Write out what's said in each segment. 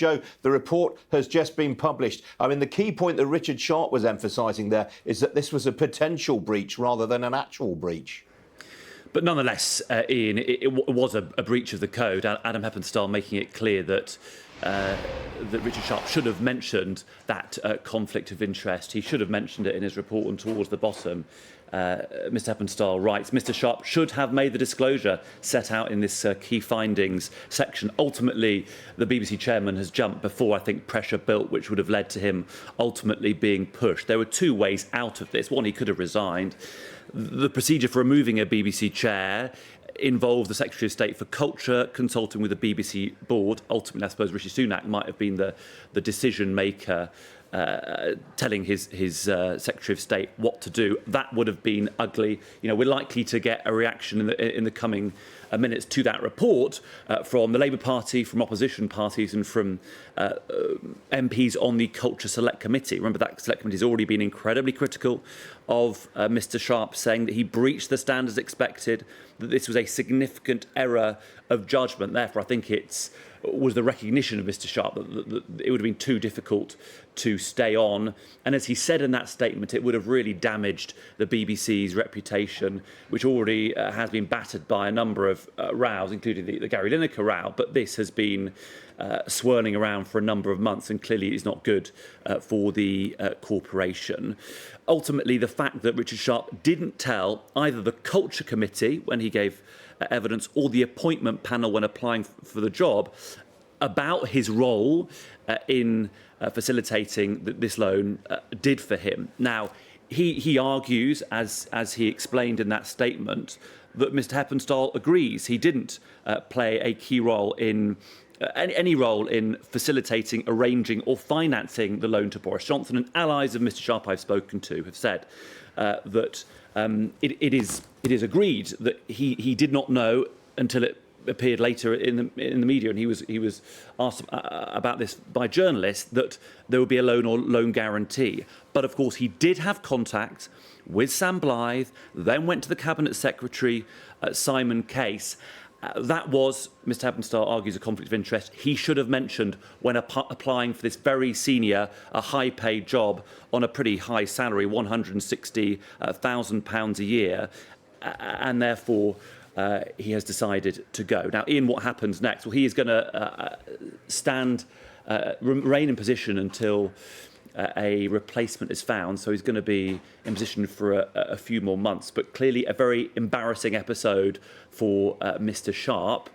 Joe, the report has just been published. I mean, the key point that Richard Sharp was emphasising there is that this was a potential breach rather than an actual breach. But nonetheless, Ian, it was a breach of the code. Adam Heppenstall making it clear that Richard Sharp should have mentioned that conflict of interest. He should have mentioned it in his report, and towards the bottom, Mr. Heppenstall writes, Mr. Sharp should have made the disclosure set out in this key findings section. Ultimately, the BBC chairman has jumped before, I think, pressure built, which would have led to him ultimately being pushed. There were two ways out of this. One, he could have resigned. The procedure for removing a BBC chair involved the Secretary of State for Culture consulting with the BBC board. Ultimately, I suppose Rishi Sunak might have been the decision maker, telling his Secretary of State what to do. That would have been ugly. You know, we're likely to get a reaction in the coming minutes to that report from the Labour Party, from opposition parties, and from MPs on the Culture Select Committee. Remember, that Select Committee has already been incredibly critical of Mr. Sharp, saying that he breached the standards expected, that this was a significant error of judgment. Therefore, I think it was the recognition of Mr. Sharp that it would have been too difficult to stay on. And as he said in that statement, it would have really damaged the BBC's reputation, which already has been battered by a number of rows, including the Gary Lineker row. But this has been swirling around for a number of months, and clearly is not good for the corporation. Ultimately, the fact that Richard Sharp didn't tell either the Culture Committee when he gave evidence or the appointment panel when applying for the job about his role in facilitating this loan did for him. Now, he argues, as he explained in that statement, that Mr. Heppenstall agrees he didn't play a key role in any role in facilitating, arranging or financing the loan to Boris Johnson. And allies of Mr. Sharp I've spoken to have said that it is agreed that he did not know until it appeared later in the media, and he was asked about this by journalists, that there would be a loan or loan guarantee. But of course, he did have contact with Sam Blythe, then went to the Cabinet Secretary, Simon Case. That was, Mr. Heppenstall argues, a conflict of interest he should have mentioned when applying for this very senior, a high-paid job on a pretty high salary, £160,000 a year, and therefore he has decided to go. Now, Ian, what happens next? Well, he is going to remain in position until a replacement is found, so he's going to be in position for a few more months. But clearly a very embarrassing episode for Mr. Sharp.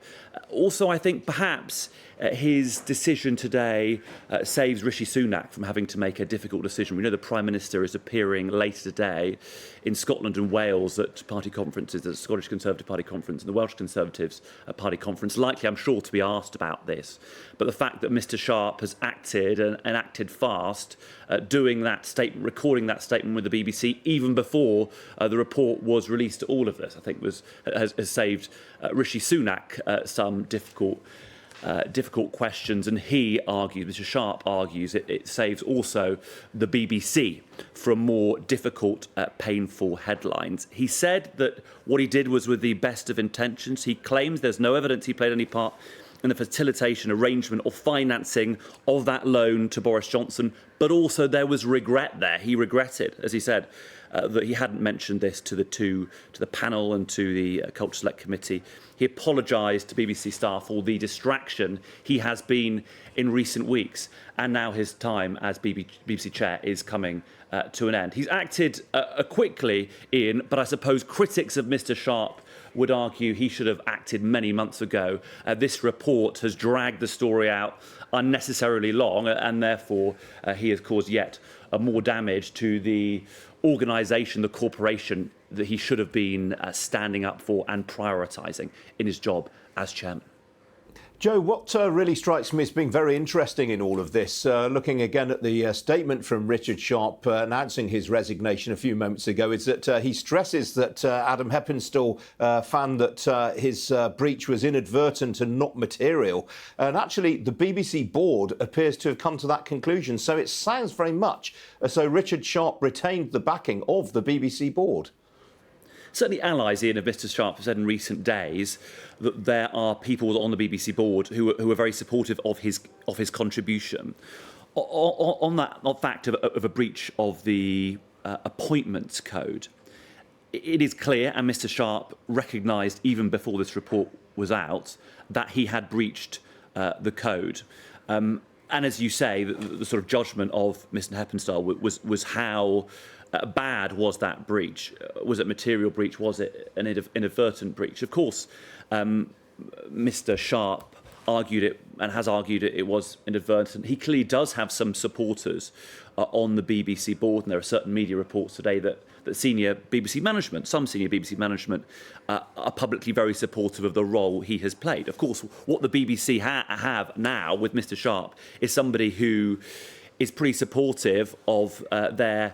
Also, I think perhaps his decision today saves Rishi Sunak from having to make a difficult decision. We know the Prime Minister is appearing later today in Scotland and Wales at party conferences, the Scottish Conservative Party conference and the Welsh Conservatives Party conference, likely, I'm sure, to be asked about this. But the fact that Mr. Sharp has acted and acted fast, doing that statement, recording that statement with the BBC, even before the report was released to all of us, I think has saved Rishi Sunak some difficult questions, and he argues, Mr. Sharp argues, it saves also the BBC from more difficult, painful headlines. He said that what he did was with the best of intentions. He claims there's no evidence he played any part in the facilitation, arrangement or financing of that loan to Boris Johnson, but also there was regret there. He regretted, as he said, that he hadn't mentioned this to the panel and to the Culture Select Committee. He apologised to BBC staff for the distraction he has been in recent weeks, and now his time as BBC chair is coming to an end. He's acted quickly, Ian, but I suppose critics of Mr. Sharp would argue he should have acted many months ago. This report has dragged the story out unnecessarily long, and therefore he has caused yet more damage to the organisation, the corporation that he should have been standing up for and prioritising in his job as chairman. Joe, what really strikes me as being very interesting in all of this, looking again at the statement from Richard Sharp announcing his resignation a few moments ago, is that he stresses that Adam Heppenstall found that his breach was inadvertent and not material. And actually, the BBC board appears to have come to that conclusion. So it sounds very much as though Richard Sharp retained the backing of the BBC board. certainly allies, Ian, of Mr Sharp have said in recent days that there are people on the BBC board who are very supportive of his contribution. On that fact of a breach of the appointments code, it is clear, and Mr Sharp recognised even before this report was out, that he had breached the code. And as you say, the sort of judgment of Mr Heppenstall was how bad was that breach? Was it material breach? Was it an inadvertent breach? Of course, Mr Sharp argued it and has argued it was inadvertent. He clearly does have some supporters on the BBC board, and there are certain media reports today that senior BBC management, some senior BBC management, are publicly very supportive of the role he has played. Of course, what the BBC have now with Mr Sharp is somebody who is pretty supportive of their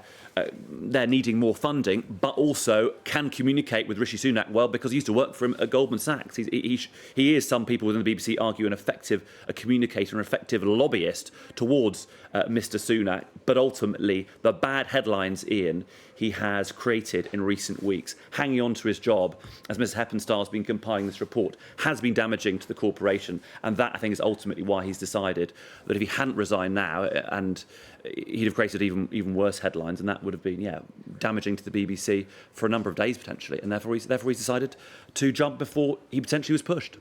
needing more funding, but also can communicate with Rishi Sunak well, because he used to work for him at Goldman Sachs. He is, some people within the BBC argue, an effective communicator, an effective lobbyist towards Mr Sunak. But ultimately, the bad headlines, Ian, he has created in recent weeks, hanging on to his job, as Mr Heppenstall has been compiling this report, has been damaging to the corporation. And that, I think, is ultimately why he's decided that if he hadn't resigned now, and he'd have created even worse headlines, and that would have been, damaging to the BBC for a number of days potentially. And therefore he's decided to jump before he potentially was pushed.